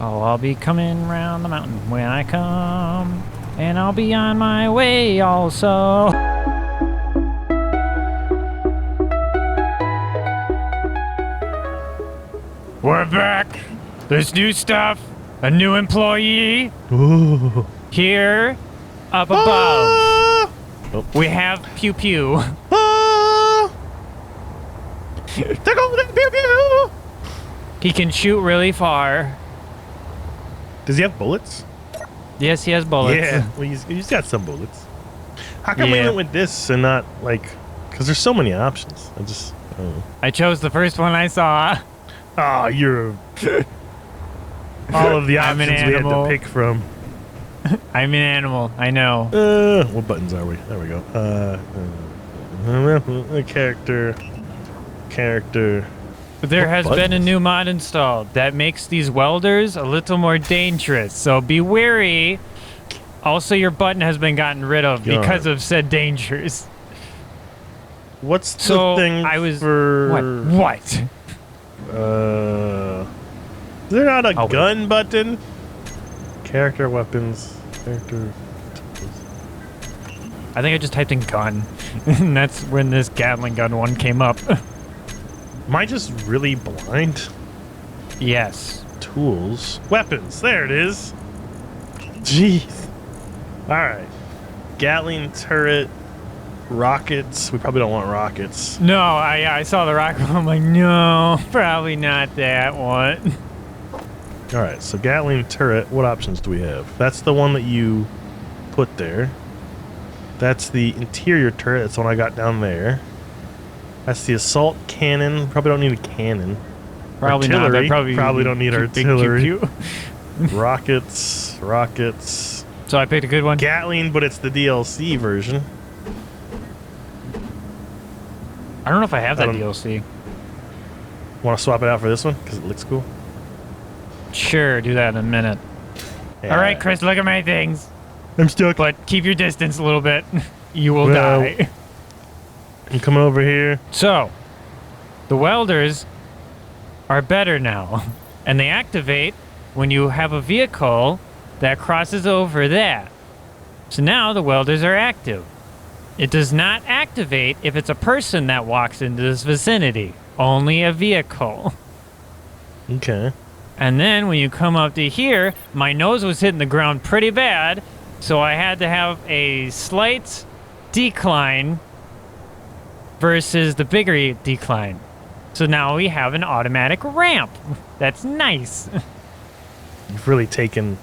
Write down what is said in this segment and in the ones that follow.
Oh, I'll be coming round the mountain when I come, and I'll be on my way also. We're back. There's new stuff. A new employee. Ooh. Here, up above. Ah! Oh. We have Pew Pew. Ah! There goes the pew pew. He can shoot really far. Does he have bullets? Yes, he has bullets. Yeah, well, he's got some bullets. How come we Yeah. went with this and not, like... Because there's so many options. I don't know. I chose the first one I saw. Oh, you're... All of the I'm an options we had to animal. pick from. I'm an animal. I know. What buttons are we? There we go. Character. But there What has been a buttons? new mod installed that makes these welders a little more dangerous. So be wary. Also, your button has been gotten rid of because of said dangers. What's the So thing I was for... What? Is there not a Oh, wait. gun button? Character weapons. Character... I think I just typed in gun, and that's when this Gatling gun one came up. Am I just really blind? Yes. Tools. Weapons. There it is. Jeez. Alright. Gatling turret. Rockets. We probably don't want rockets. No, I saw the rocket. I'm like, no, probably not that one. Alright, so Gatling turret. What options do we have? That's the one that you put there. That's the interior turret. That's the one I got down there. That's the assault cannon. Probably don't need a cannon. Probably not. Artillery. That Probably don't need big artillery. pew-pew. Rockets. So I picked a good one. Gatling, but it's the DLC version. I don't know if I have I that don't- DLC. Want to swap it out for this one? Because it looks cool. Sure, do that in a minute. Yeah. All right, Chris, look at my things. I'm stuck. But keep your distance a little bit. You will Well- die. I'm coming over here. So, the welders are better now. And they activate when you have a vehicle that crosses over that. So now the welders are active. It does not activate if it's a person that walks into this vicinity. Only a vehicle. Okay. And then when you come up to here, my nose was hitting the ground pretty bad, so I had to have a slight decline versus the bigger decline. So now we have an automatic ramp. That's nice. You've really taken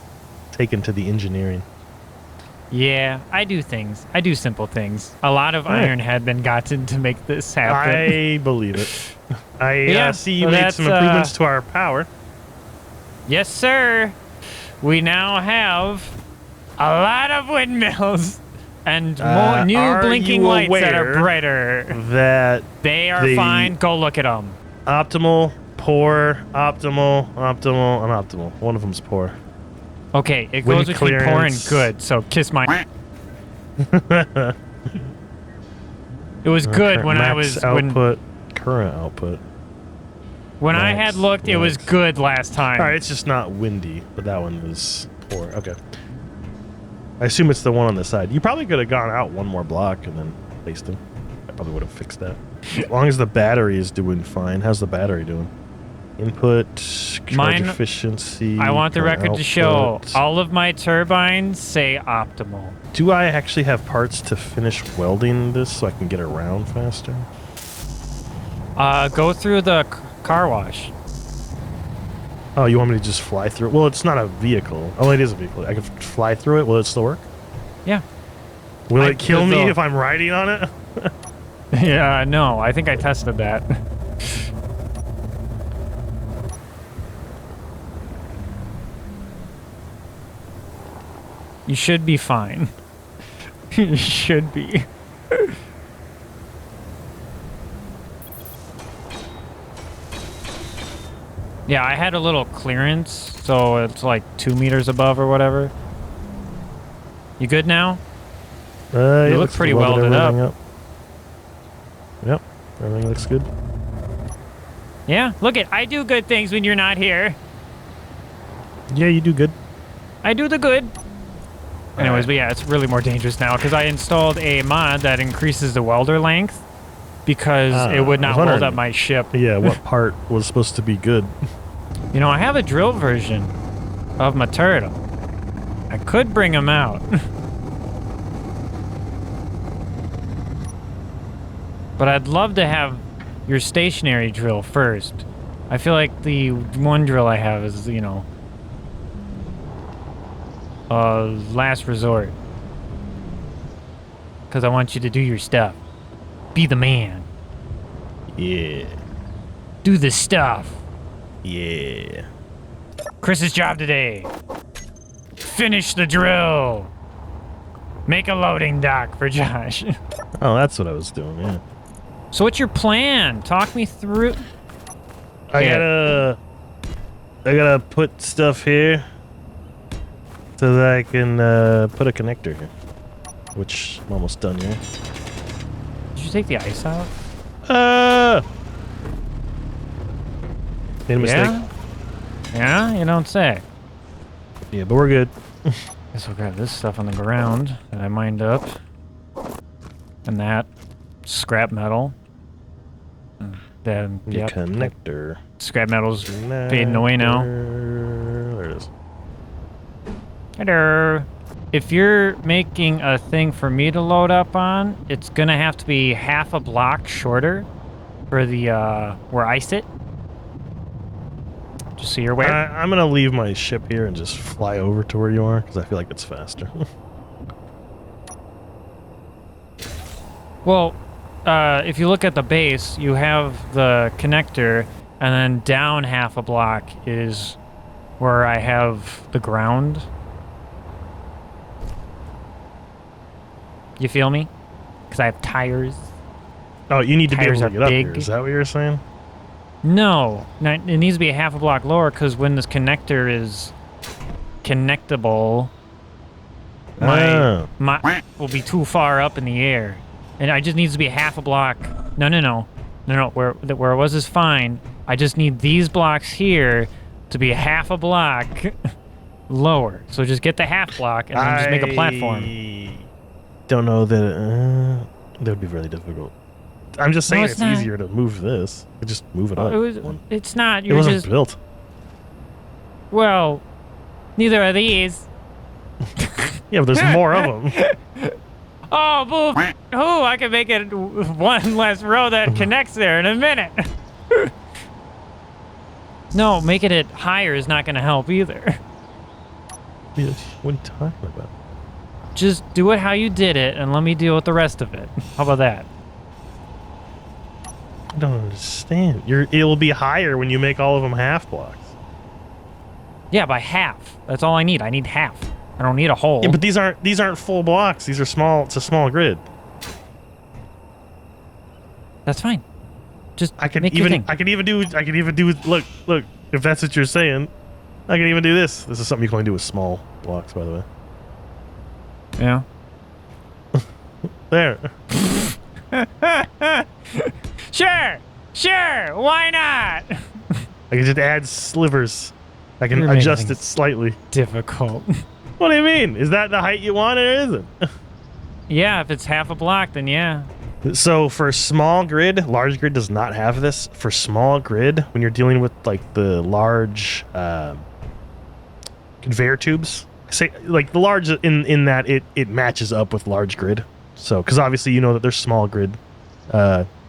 to the engineering. Yeah, I do things. I do simple things. A lot of Right. iron had been gotten to make this happen. I believe it. I Yeah, see you so made that's, some improvements to our power. Yes, sir. We now have a lot of windmills and more new are blinking you lights that are aware brighter. That They are the- fine. Go look at them. optimal, poor, optimal, and optimal. One of them's poor. Okay, it Wind goes between poor and clearance. good. So kiss my. It was good when I was output, current output. when I Max, had looked. It was max. good last time. All right, it's just not windy, but that one was poor. Okay. I assume it's the one on the side. You probably could have gone out one more block and then placed them. I probably would have fixed that. As long as the battery is doing fine. How's the battery doing? Input, charge Mine- efficiency. I want the current record to show output. all of my turbines say optimal. Do I actually have parts to finish welding this so I can get around faster? Go through the car wash. Oh, you want me to just fly through it? Well, it's not a vehicle. Oh, it is a vehicle. I can fly through it. Will it still work? Yeah. Will I- it kill me so- if I'm riding on it? Yeah, no, I think I tested that. You should be fine. You should be. Yeah, I had a little clearance, so it's like 2 meters above or whatever. You good now? You look looks pretty welded welded everything up. Yep, everything looks good. Yeah, look it. I do good things when you're not here. Yeah, you do good. I do the good. Anyways, but yeah, it's really more dangerous now because I installed a mod that increases the welder length because it would not hold up my ship. Yeah, what part was supposed to be good? You know, I have a drill version of my turtle. I could bring him out. But I'd love to have your stationary drill first. I feel like the one drill I have is, you know, last resort. Because I want you to do your stuff. Be the man. Yeah. Do the stuff. Yeah. Chris's job today. Finish the drill. Make a loading dock for Josh. Oh, that's what I was doing, yeah. So what's your plan? Talk me through. I gotta put stuff here so that I can put a connector here, which I'm almost done here. Did you take the ice out? Made a mistake. Yeah? Yeah? You don't say. Yeah, but we're good. Guess we'll grab this stuff on the ground that I mined up. And that. Scrap metal. And then, The yep. connector. Scrap metal's fading away now. There it is. Hello. If you're making a thing for me to load up on, it's gonna have to be half a block shorter for the, where I sit. Just so you're aware. I'm gonna leave my ship here and just fly over to where you are, because I feel like it's faster. Well, if you look at the base, you have the connector, and then down half a block is where I have the ground. You feel me? Because I have tires. Oh, you need to be Tires able to are get up big. here. Is that what you're saying? No, it needs to be a half a block lower because when this connector is connectable, Ah. my will be too far up in the air, and I just needs to be half a block. No. Where it was is fine. I just need these blocks here to be half a block lower. So just get the half block and then just make a platform. I don't know that that would be really difficult. I'm just saying No, it's it's not. easier to move this. You just move it up. It's not. It You're wasn't just built. well. Neither are these. Yeah, but there's more of them. Oh, boo! Oh, I can make it one less row that connects there in a minute. No, making it higher is not going to help either. Yeah, what are you talking about? Just do it how you did it, and let me deal with the rest of it. How about that? I don't understand. It'll be higher when you make all of them half blocks. Yeah, by half. That's all I need. I need half. I don't need a whole. Yeah, but these aren't full blocks. These are small. It's a small grid. That's fine. Just I can make your thing. even do. Look. If that's what you're saying, I can even do this. This is something you can only do with small blocks, by the way. Yeah. There. Sure. Why not? I can just add slivers. I can You're adjust making it slightly. Difficult. What do you mean? Is that the height you want or isn't? Yeah, if it's half a block, then yeah. So for small grid, large grid does not have this. For small grid, when you're dealing with like the large conveyor tubes, say like the large in that it matches up with large grid. So because obviously you know that there's small grid,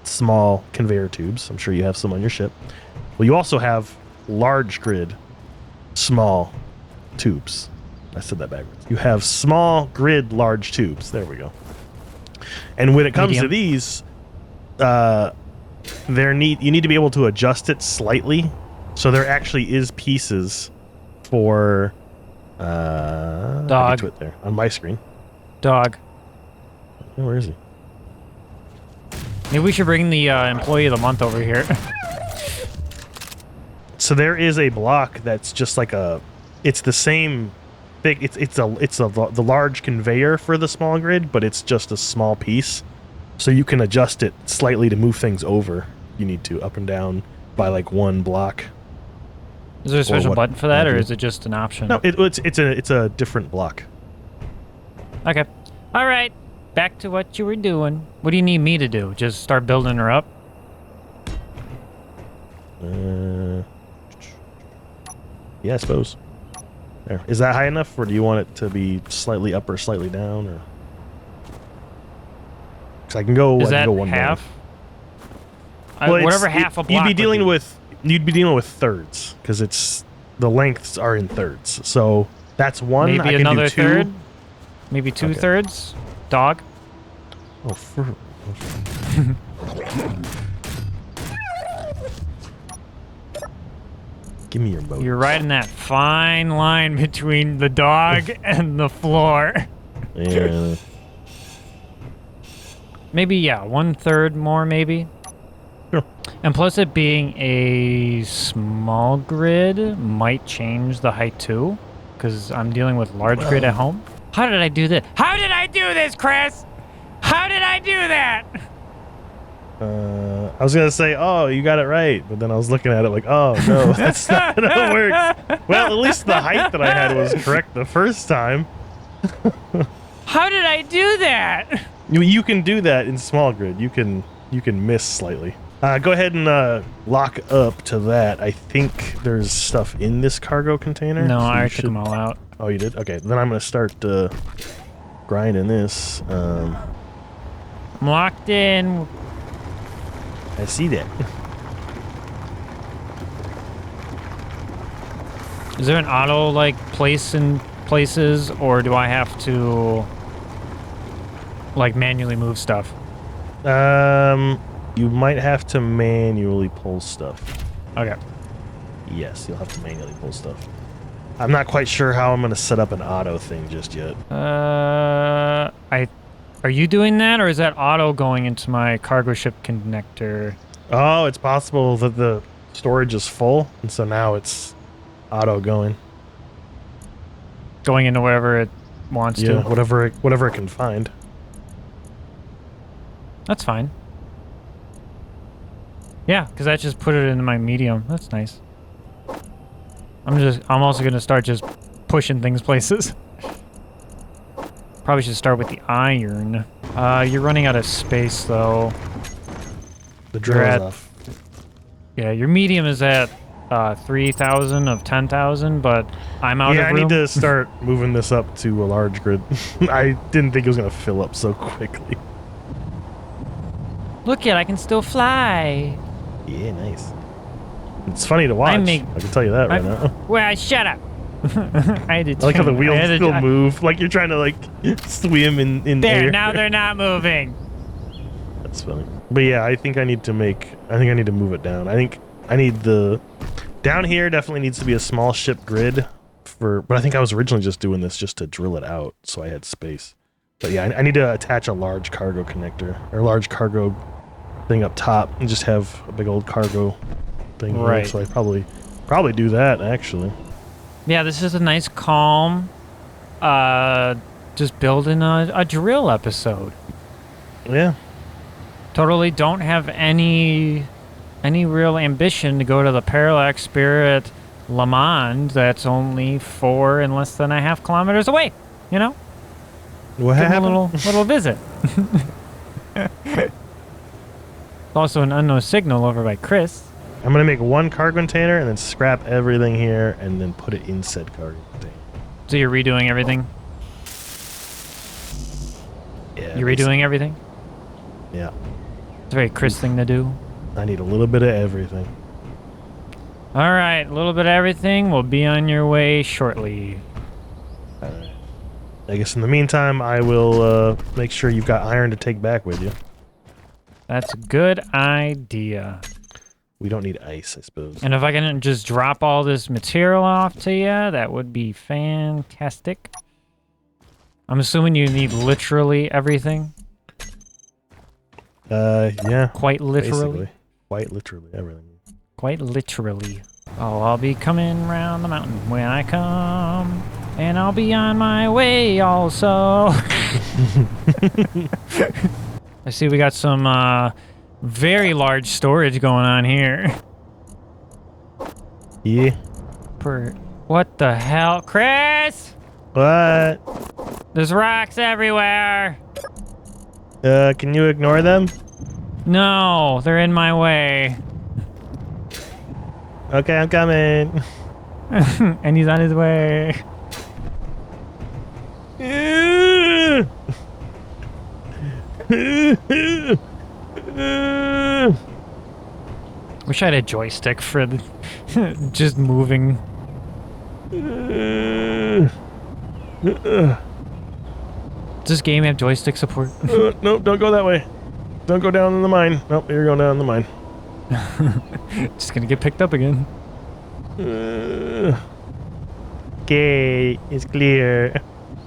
small conveyor tubes. I'm sure you have some on your ship. Well, you also have large grid, small tubes. I said that backwards. You have small grid, large tubes. There we go. And when it comes to these, you need to be able to adjust it slightly. So there actually is pieces for Dog. I get to it there on my screen. Dog. Oh, where is he? Maybe we should bring the employee of the month over here. So there is a block that's just like it's the same big. It's the large conveyor for the small grid, but it's just a small piece. So you can adjust it slightly to move things over. You need to up and down by like one block. Is there a special what button for that, have or you. is it just an option? No, it's a different block. Okay. All right. Back to what you were doing. What do you need me to do? Just start building her up? Yeah, I suppose. There. Is that high enough, or do you want it to be slightly up or slightly down, or? Because I can go. Is I can that go one half? down. Well, whatever half a block You'd be would dealing be. with. You'd be dealing with thirds, because it's the lengths are in thirds. So that's one. Maybe I can another do two. third? Maybe 2/3? Dog? Oh, give me your boat. You're riding that fine line between the dog and the floor. Yeah. Maybe, yeah, 1/3 more, maybe. Sure. And plus it being a small grid might change the height too, because I'm dealing with large grid at home. How did I do this? How did I do this, Chris? How did I do that? I was gonna say, oh, you got it right, but then I was looking at it like, oh no, that's not gonna work. Well, at least the height that I had was correct the first time. How did I do that? You can do that in small grid. You can miss slightly. Go ahead and lock up to that. I think there's stuff in this cargo container. No, so I you already took them all out. Oh, you did? Okay, then I'm gonna start grinding this. I'm locked in. I see that. Is there an auto, like, place in places, or do I have to, like, manually move stuff? You might have to manually pull stuff. Okay. Yes, you'll have to manually pull stuff. I'm not quite sure how I'm gonna set up an auto thing just yet. Are you doing that, or is that auto going into my cargo ship connector? Oh, it's possible that the storage is full, and so now it's auto going. Going into wherever it wants Yeah, to? whatever it can find. That's fine. Yeah, because I just put it into my medium. That's nice. I'm also gonna start just pushing things places. Probably should start with the iron. You're running out of space though. The You're drill is at- off. Yeah, your medium is at 3,000 of 10,000, but I'm out Yeah, of I room. need to start moving this up to a large grid. I didn't think it was gonna fill up so quickly. Look it, I can still fly. Yeah, nice. It's funny to watch. I can tell you that right now. Well, shut up. I had to I like how the change- I wheels had to- still move, like you're trying to like swim in There, air. now they're not moving. That's funny. But yeah, I think I need to move it down. I think I need down here definitely needs to be a small ship grid but I think I was originally just doing this just to drill it out so I had space. But yeah, I need to attach a large cargo connector or a large cargo thing up top and just have a big old cargo thing here. Right. So I probably do that actually. Yeah, this is a nice calm, just building a drill episode. Yeah. Totally don't have any real ambition to go to the Parallax Spirit Le Mans that's only 4 and less than a half kilometers away, you know? What Give 'em happened? a little visit. Also an unknown signal over by Chris. I'm gonna make one cargo container and then scrap everything here and then put it in said cargo container. So you're redoing everything? Yeah. You're redoing everything? Yeah. It's a very Chris thing to do. I need a little bit of everything. All right, a little bit of everything will be on your way shortly. Alright. I guess in the meantime, I will make sure you've got iron to take back with you. That's a good idea. We don't need ice, I suppose. And if I can just drop all this material off to you, that would be fantastic. I'm assuming you need literally everything. Yeah. Quite literally. Basically. Quite literally everything. Quite literally. Oh, I'll be coming round the mountain when I come. And I'll be on my way also. I see we got some very large storage going on here. Yeah. super. What the hell? Chris! What? There's rocks everywhere! Can you ignore them? No, they're in my way. Okay, I'm coming. And he's on his way. Wish I had a joystick for the just moving. Does this game have joystick support? Nope, don't go that way. Don't go down in the mine. Nope, you're going down in the mine. Just gonna get picked up again. Okay, it's clear.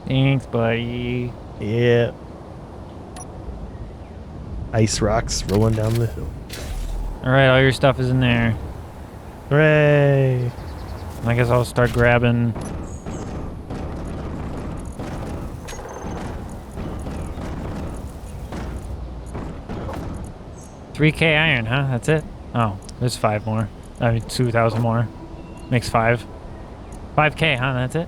Thanks, buddy. Yeah. Ice rocks rolling down the hill. Alright, all your stuff is in there. Hooray! I guess I'll start grabbing. $3K iron, huh? That's it? Oh, there's 5 more. I mean, 2,000 more. Makes 5. 5K, huh? That's it?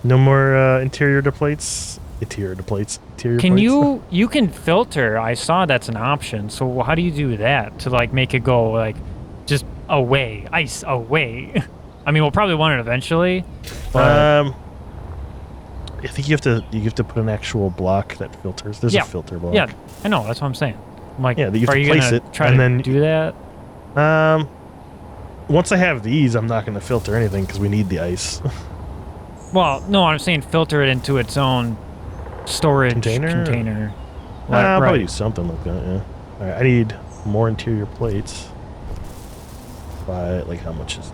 No more interior plates. Interior plates. Can you can filter. I saw that's an option. So how do you do that to like make it go like just away, ice away? I mean, we'll probably want it eventually. But I think you have to put an actual block that filters. There's a filter block. Yeah, I know. That's what I'm saying. I'm like, yeah, you have are to you place gonna it try and to then do that? Once I have these, I'm not going to filter anything because we need the ice. Well, no, I'm saying filter it into its own storage container. I'll probably Right. do something like that. Yeah. All right, I need more interior plates. By like how much is it?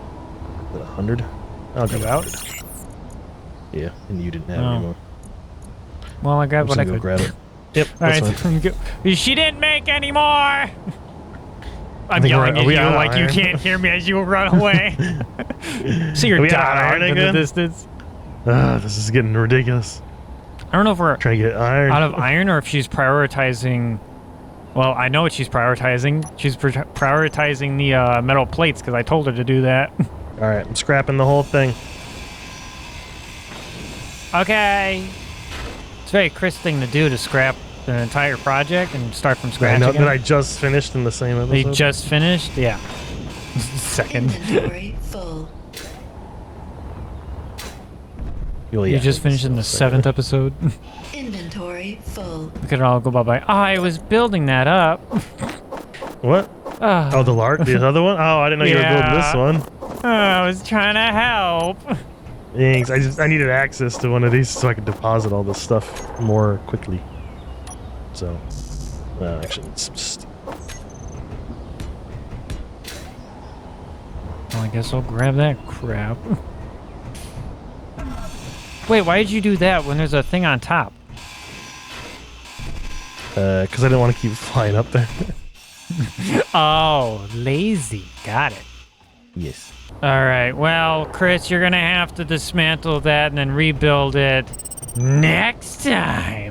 100? I'll go out. Yeah, and you didn't have Oh. any more. Well, I I'm got just what I gonna go could. grab it. Yep. All That's fine. right. She didn't make any more. I'm think yelling are at we you out of like you iron? can't hear me as you run away. See your Are we out of dog iron in the again? distance. This is getting ridiculous. I don't know if we're Trying to get iron. out of iron or if she's prioritizing. Well, I know what she's prioritizing. She's prioritizing the metal plates because I told her to do that. All right, I'm scrapping the whole thing. Okay. It's a very Chris thing to do to scrap an entire project and start from I scratch know again. that I just finished in the same episode. They just finished? Yeah. Second. Inventory full. You just finished in the 7th episode. Inventory full. Look at it all go bye-bye. Oh, I was building that up. What? Oh, the other one? Oh, I didn't know you were building this one. I was trying to help. Thanks. I needed access to one of these so I could deposit all this stuff more quickly. So, actually, it's just... Well, I guess I'll grab that crap. Wait, why did you do that when there's a thing on top? Because I didn't want to keep flying up there. Oh, lazy. Got it. Yes. All right. Well, Chris, you're going to have to dismantle that and then rebuild it next time.